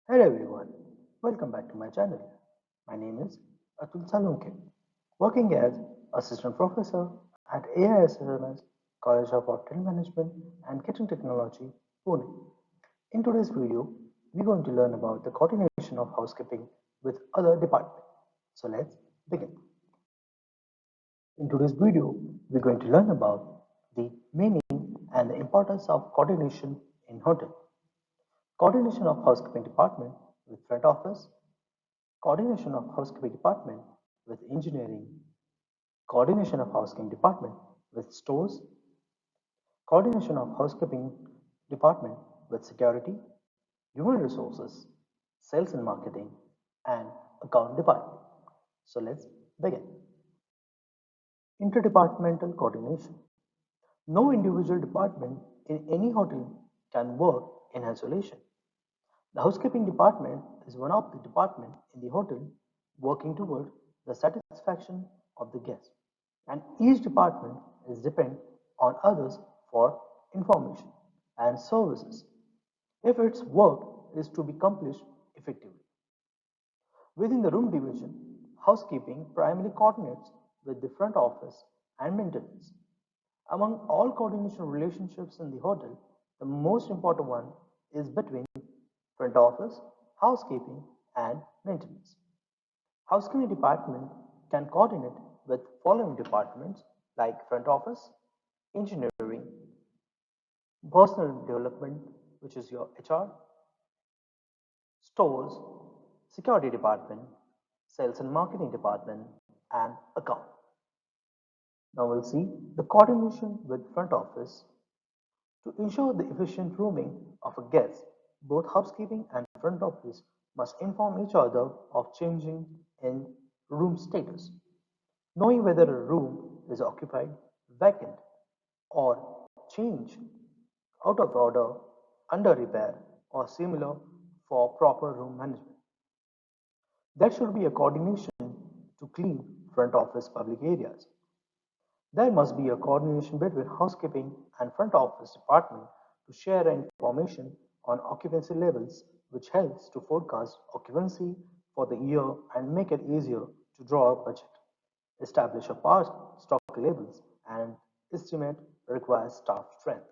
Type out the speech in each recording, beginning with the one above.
Hello everyone, welcome back to my channel. My name is Atul Salunke, working as Assistant Professor at AISMS College of Hotel Management and Kitchen Technology, Pune. In today's video, we're going to learn about the coordination of housekeeping with other departments. So let's begin. In today's video, we're going to learn about the meaning and the importance of coordination in hotel. Coordination of housekeeping department with front office, coordination of housekeeping department with engineering, coordination of housekeeping department with stores, coordination of housekeeping department with security, human resources, sales and marketing, and account department. So let's begin. Interdepartmental coordination. No individual department in any hotel can work in isolation. The housekeeping department is one of the departments in the hotel working toward the satisfaction of the guest, and each department is dependent on others for information and services if its work is to be accomplished effectively. Within the room division, housekeeping primarily coordinates with the front office and maintenance. Among all coordination relationships in the hotel, the most important one is between front office, housekeeping, and maintenance. Housekeeping department can coordinate with following departments like front office, engineering, personal development, which is your HR, stores, security department, sales and marketing department, and account. Now we'll see the coordination with front office. To ensure the efficient rooming of a guest, both housekeeping and front office must inform each other of changing in room status. Knowing whether a room is occupied, vacant, or changed out of order, under repair, or similar for proper room management. There should be a coordination to clean front office public areas. There must be a coordination between housekeeping and front office department to share information on occupancy levels, which helps to forecast occupancy for the year and make it easier to draw a budget, establish a past stock levels, and estimate required staff strength.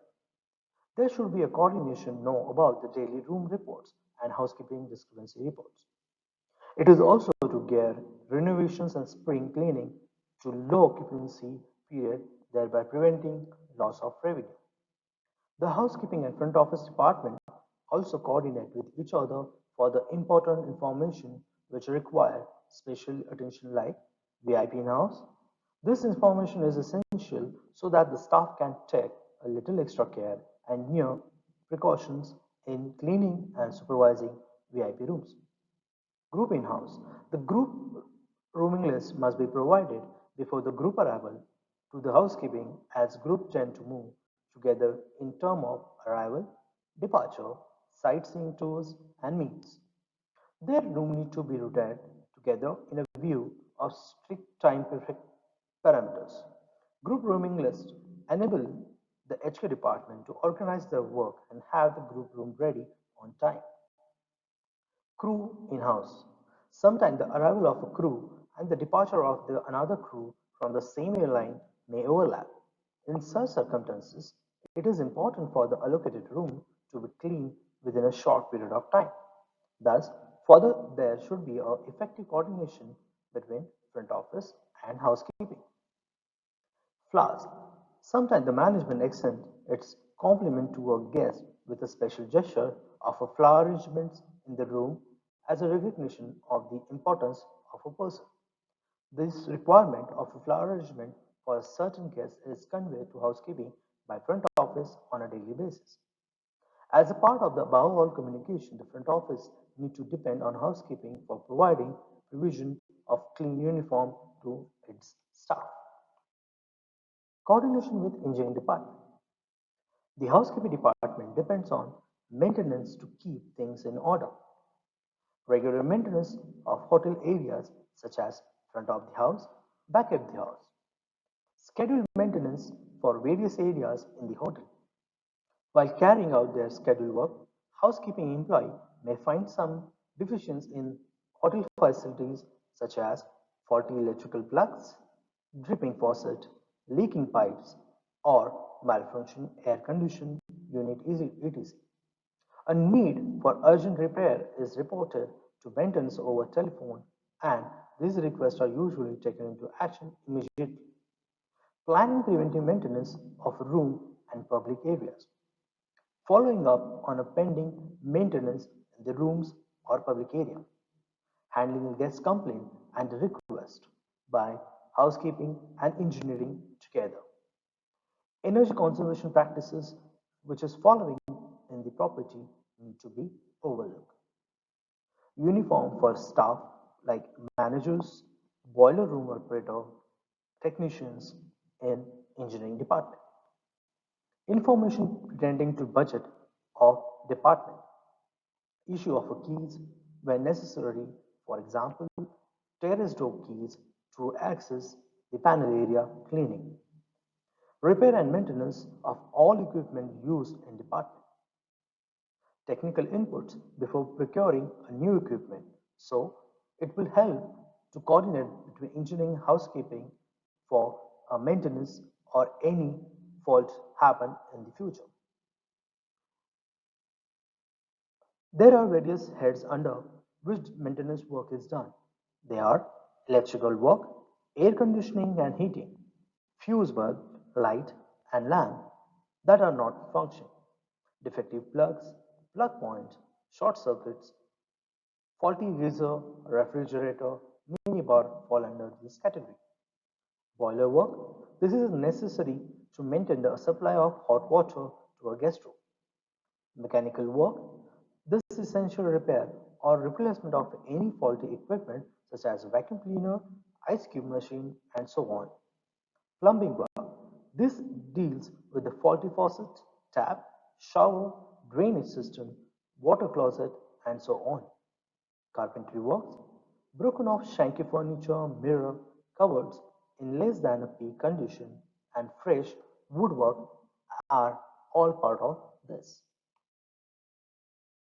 There should be a coordination know about the daily room reports and housekeeping discrepancy reports. It is also to gear renovations and spring cleaning to low occupancy period, thereby preventing loss of revenue. The housekeeping and front office department also coordinate with each other for the important information which require special attention like VIP in-house. This information is essential so that the staff can take a little extra care and near precautions in cleaning and supervising VIP rooms. Group in-house. The group rooming list must be provided before the group arrival to the housekeeping as group tend to move together in term of arrival, departure, sightseeing tours, and meals. Their room need to be routed together in a view of strict time parameters. Group rooming list enable the HK department to organize their work and have the group room ready on time. Crew in-house. Sometimes the arrival of a crew and the departure of another crew from the same airline may overlap. In such circumstances, it is important for the allocated room to be cleaned within a short period of time. Thus, further there should be a effective coordination between front office and housekeeping. Flowers. Sometimes the management extends its compliment to a guest with a special gesture of a flower arrangement in the room as a recognition of the importance of a person. This requirement of a flower arrangement for a certain guest is conveyed to housekeeping by front office on a daily basis. As a part of the above all communication, the front office need to depend on housekeeping for providing provision of clean uniform to its staff. Coordination with engineering department. The housekeeping department depends on maintenance to keep things in order. Regular maintenance of hotel areas such as front of the house, back of the house. Scheduled maintenance for various areas in the hotel. While carrying out their scheduled work, housekeeping employee may find some deficiencies in hotel facilities such as faulty electrical plugs, dripping faucet, leaking pipes, or malfunctioning air conditioning unit etc. A need for urgent repair is reported to maintenance over telephone, and these requests are usually taken into action immediately. Planning preventive maintenance of room and public areas. Following up on a pending maintenance in the rooms or public area. Handling a guest complaint and request by housekeeping and engineering together. Energy conservation practices which is following in the property need to be overlooked. Uniform for staff like managers, boiler room operator, technicians in engineering department. Information pertaining to budget of department. Issue of a keys when necessary, for example, terrace door keys to access the panel area cleaning. Repair and maintenance of all equipment used in department. Technical inputs before procuring a new equipment. So it will help to coordinate between engineering and housekeeping for a maintenance or any faults happen in the future. There are various heads under which maintenance work is done. They are electrical work, air conditioning and heating, fuse bulb, light and lamp that are not functioning, defective plugs, plug points, short circuits, faulty geyser, refrigerator, minibar fall under this category. Boiler work. This is necessary to maintain the supply of hot water to a guest room. Mechanical work. This is essential repair or replacement of any faulty equipment such as vacuum cleaner, ice cube machine, and so on. Plumbing work. This deals with the faulty faucet, tap, shower, drainage system, water closet, and so on. Carpentry works. Broken off shanky furniture, mirror, cupboards in less than a peak condition, and fresh woodwork are all part of this.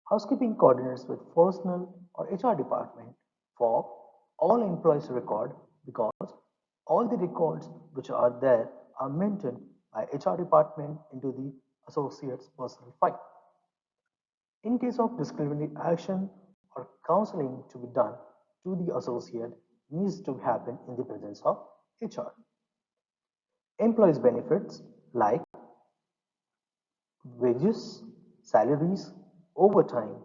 Housekeeping coordinates with personnel or HR department for all employees record because all the records which are there are maintained by HR department into the associate's personal file. In case of disciplinary action or counseling to be done to the associate needs to happen in the presence of HR. Employees benefits like wages, salaries, overtime,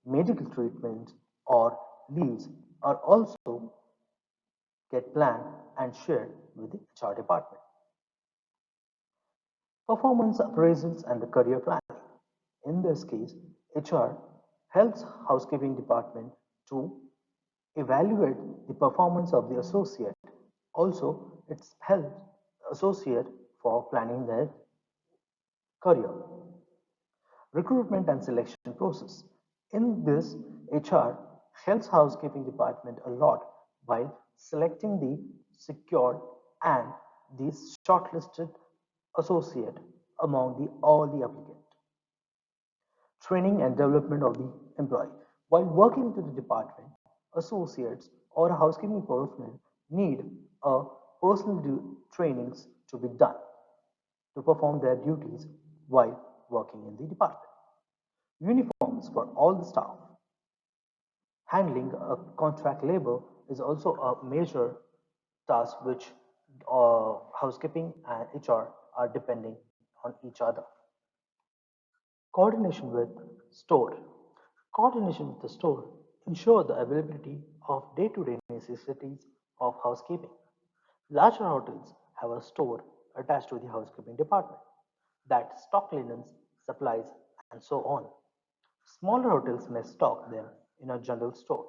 medical treatment, or leaves are also get planned and shared with the HR department. Performance appraisals and the career planning. In this case, HR helps housekeeping department to evaluate the performance of the associate. Also, it helps associate for planning their career. Recruitment and selection process. In this, HR helps housekeeping department a lot while selecting the secured and the shortlisted associate among all the applicants. Training and development of the employee. While working into the department, associates or housekeeping personnel need a personal trainings to be done to perform their duties while working in the department. Uniforms for all the staff. Handling a contract labor is also a major task which housekeeping and HR are depending on each other. Coordination with store. Coordination with the store ensure the availability of day-to-day necessities of housekeeping. Larger hotels have a store attached to the housekeeping department that stock linens, supplies, and so on. Smaller hotels may stock them in a general store,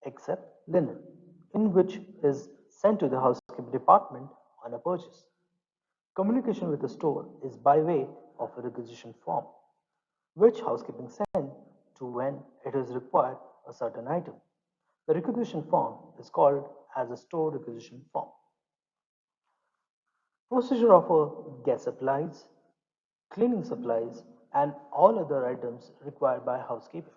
except linen, in which is sent to the housekeeping department on a purchase. Communication with the store is by way of a requisition form, which housekeeping sends to when it is required a certain item. The requisition form is called as a store requisition form. Procedure of gas supplies, cleaning supplies, and all other items required by housekeeping.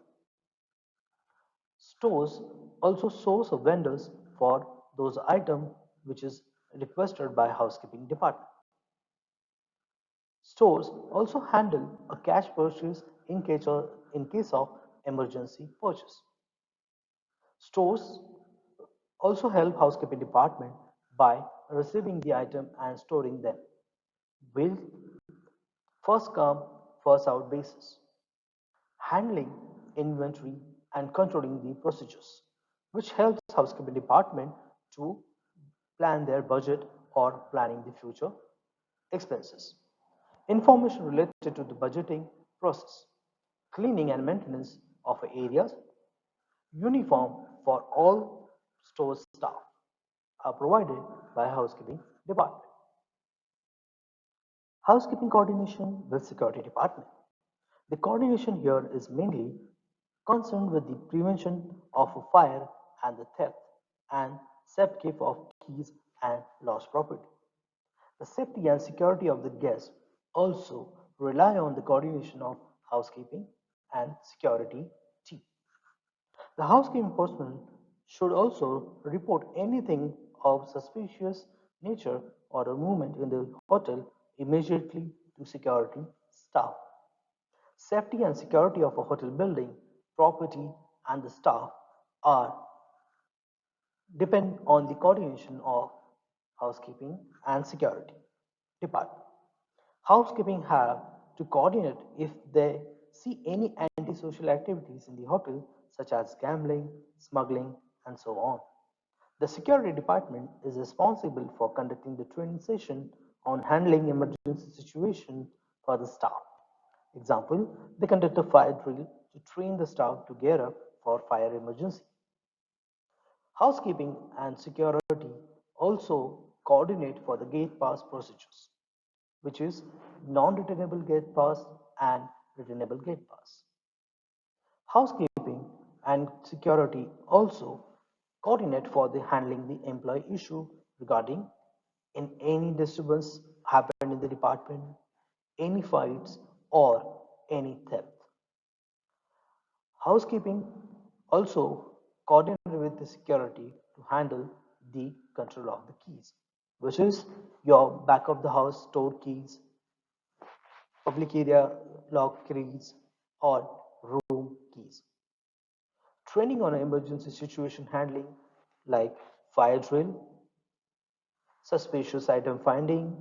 Stores also source vendors for those items which is requested by housekeeping department. Stores also handle a cash purchase in case of emergency purchase. Stores also help housekeeping department by receiving the item and storing them. Will first come, first out basis, handling inventory and controlling the procedures, which helps housekeeping department to plan their budget or planning the future expenses. Information related to the budgeting process, cleaning and maintenance of areas, uniform for all store staff are provided by housekeeping department. Housekeeping coordination with security department. The coordination here is mainly concerned with the prevention of a fire and the theft and safekeep of keys and lost property. The safety and security of the guests also rely on the coordination of housekeeping and security team. The housekeeping personnel should also report anything of suspicious nature or a movement in the hotel immediately to security staff. Safety and security of a hotel building, property, and the staff are depend on the coordination of housekeeping and security department. Housekeeping have to coordinate if they see any antisocial activities in the hotel, such as gambling, smuggling, and so on. The security department is responsible for conducting the training session on handling emergency situation for the staff. Example, they conduct a fire drill to train the staff to gear up for fire emergency. Housekeeping and security also coordinate for the gate pass procedures, which is non-returnable gate pass and returnable gate pass. Housekeeping and security also coordinate for the handling the employee issue regarding in any disturbance happened in the department, any fights or any theft. Housekeeping also coordinated with the security to handle the control of the keys, which is your back of the house store keys, public area lock keys, or room keys. Training on emergency situation handling like fire drill, suspicious item finding,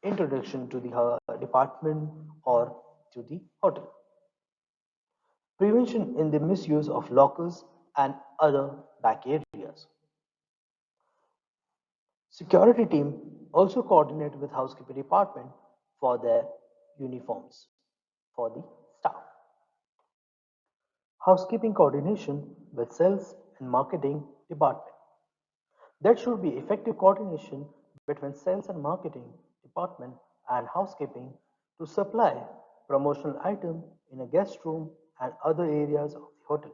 introduction to the department or to the hotel. Prevention in the misuse of lockers and other back areas. Security team also coordinate with housekeeping department for their uniforms for the staff. Housekeeping coordination with sales and marketing department. There should be effective coordination between sales and marketing department and housekeeping to supply promotional items in a guest room and other areas of the hotel.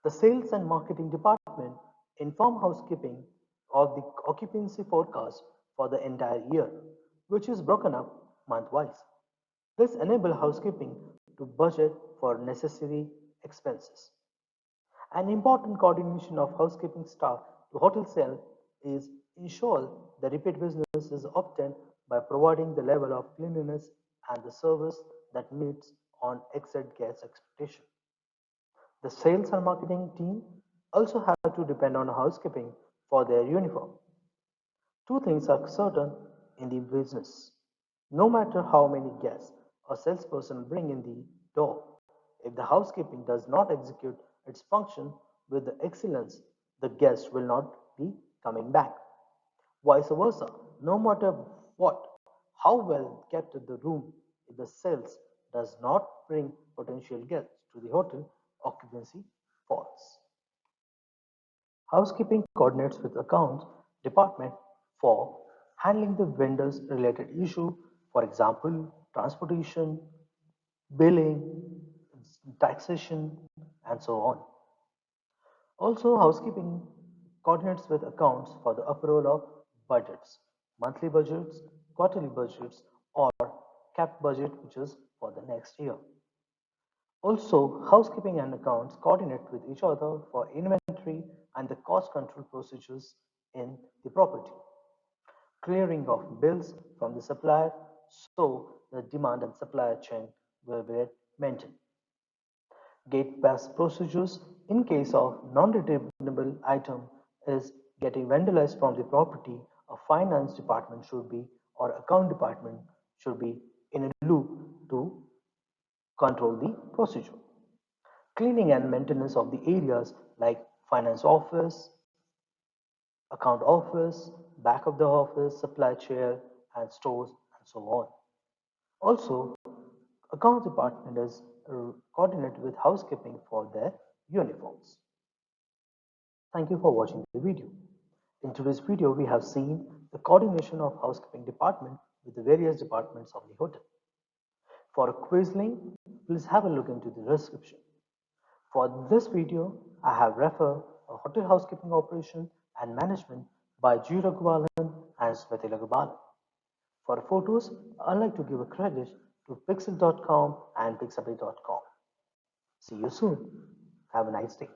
The sales and marketing department inform housekeeping of the occupancy forecast for the entire year, which is broken up month-wise. This enables housekeeping to budget for necessary expenses. An important coordination of housekeeping staff to hotel sales is ensure the repeat business is obtained by providing the level of cleanliness and the service that meets on exceed guest expectation. The sales and marketing team also have to depend on housekeeping for their uniform. Two things are certain in the business. No matter how many guests a salesperson bring in the door, if the housekeeping does not execute its function with the excellence, the guest will not be coming back. Vice versa, no matter what, how well kept the room, if the sales does not bring potential guests to the hotel, occupancy falls. Housekeeping coordinates with accounts department for handling the vendors related issue, for example, transportation, billing, taxation, and so on. Also, housekeeping coordinates with accounts for the approval of budgets, monthly budgets, quarterly budgets, or capped budget, which is for the next year. Also, housekeeping and accounts coordinate with each other for inventory and the cost control procedures in the property. Clearing of bills from the supplier so the demand and supply chain will be maintained. Gate pass procedures in case of non-returnable item is getting vandalized from the property, a finance department should be or account department should be in a loop to control the procedure. Cleaning and maintenance of the areas like finance office, account office, back of the office, supply chain and stores and so on. Also, accounts department is coordinated with housekeeping for their uniforms. Thank you for watching the video. In today's video, we have seen the coordination of housekeeping department with the various departments of the hotel. For a quiz link, please have a look into the description. For this video, I have referred a hotel housekeeping operation and management by G. Raghuvalan and Smriti Raghuvalan. For photos, I'd like to give a credit to pixel.com and pixabay.com. See you soon. Have a nice day.